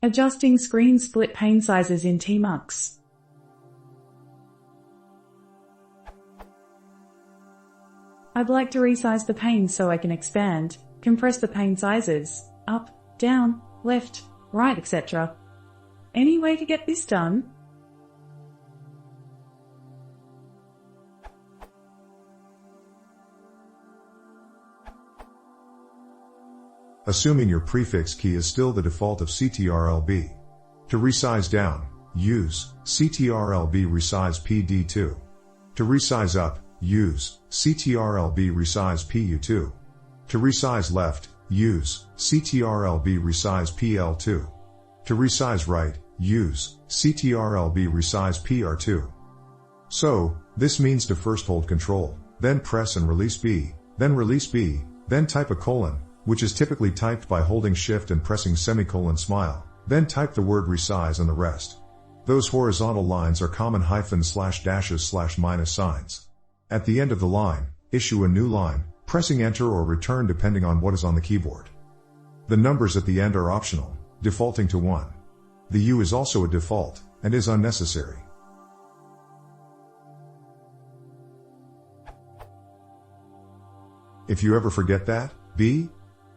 Adjusting screen split pane sizes in tmux. I'd like to resize the pane so I can expand, compress the pane sizes, up, down, left, right, etc. Any way to get this done? Assuming your prefix key is still the default of CTRL-B. To resize down, use CTRL-B resize PD2. To resize up, use CTRL-B resize PU2. To resize left, use CTRL-B resize PL2. To resize right, use CTRL-B resize PR2. So, this means to first hold Ctrl, then press and release B, then type a colon, which is typically typed by holding Shift and pressing semicolon smile, then type the word resize and the rest. Those horizontal lines are common hyphens / dashes / minus signs. At the end of the line, issue a new line, pressing Enter or Return depending on what is on the keyboard. The numbers at the end are optional, defaulting to 1. The U is also a default, and is unnecessary. If you ever forget that, B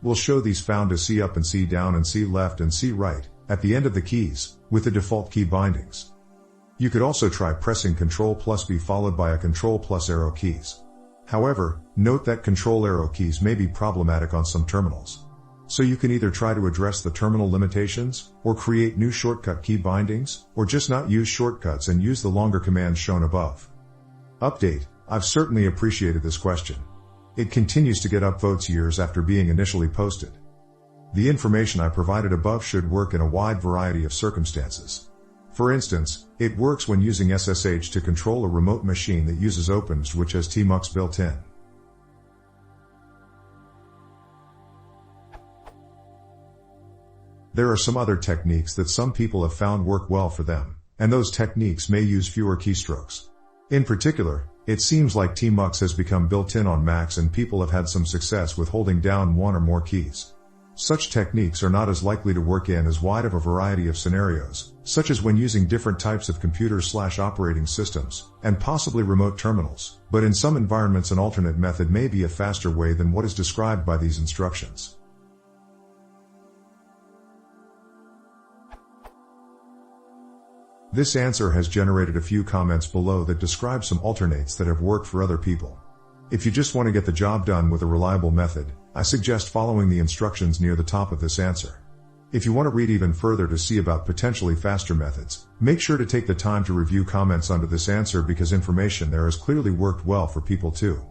will show these found as C up and C down and C left and C right, at the end of the keys, with the default key bindings. You could also try pressing Ctrl+B followed by a Ctrl+ arrow keys. However, note that Ctrl arrow keys may be problematic on some terminals. So you can either try to address the terminal limitations, or create new shortcut key bindings, or just not use shortcuts and use the longer commands shown above. Update: I've certainly appreciated this question. It continues to get upvotes years after being initially posted. The information I provided above should work in a wide variety of circumstances. For instance, it works when using SSH to control a remote machine that uses OpenSSH, which has tmux built in. There are some other techniques that some people have found work well for them, and those techniques may use fewer keystrokes. In particular, it seems like tmux has become built-in on Macs and people have had some success with holding down one or more keys. Such techniques are not as likely to work in as wide of a variety of scenarios, such as when using different types of computers / operating systems, and possibly remote terminals, but in some environments an alternate method may be a faster way than what is described by these instructions. This answer has generated a few comments below that describe some alternates that have worked for other people. If you just want to get the job done with a reliable method, I suggest following the instructions near the top of this answer. If you want to read even further to see about potentially faster methods, make sure to take the time to review comments under this answer because information there has clearly worked well for people too.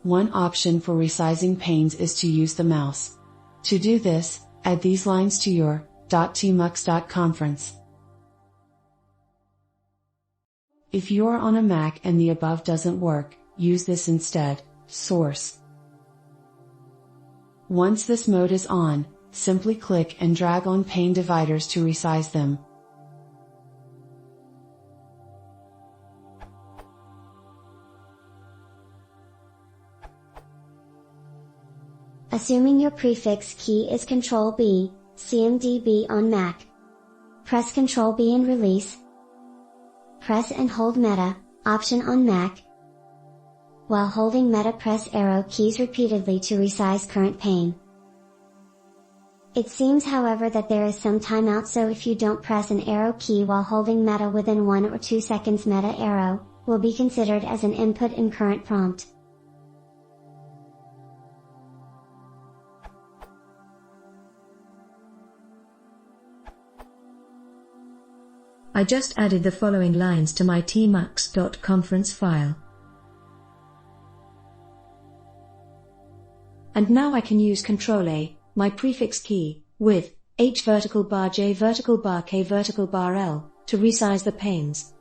One option for resizing panes is to use the mouse. To do this, add these lines to your .tmux.conference. If you are on a Mac and the above doesn't work, use this instead. Source. Once this mode is on, simply click and drag on pane dividers to resize them. Assuming your prefix key is Ctrl+B, CMDB on Mac. Press Ctrl+B and release. Press and hold Meta, option on Mac. While holding Meta, press arrow keys repeatedly to resize current pane. It seems however that there is some timeout, so if you don't press an arrow key while holding Meta within 1 or 2 seconds, Meta arrow will be considered as an input in current prompt. I just added the following lines to my tmux.conference file. And now I can use Ctrl+A, my prefix key, with H vertical bar J vertical bar K vertical bar L, to resize the panes.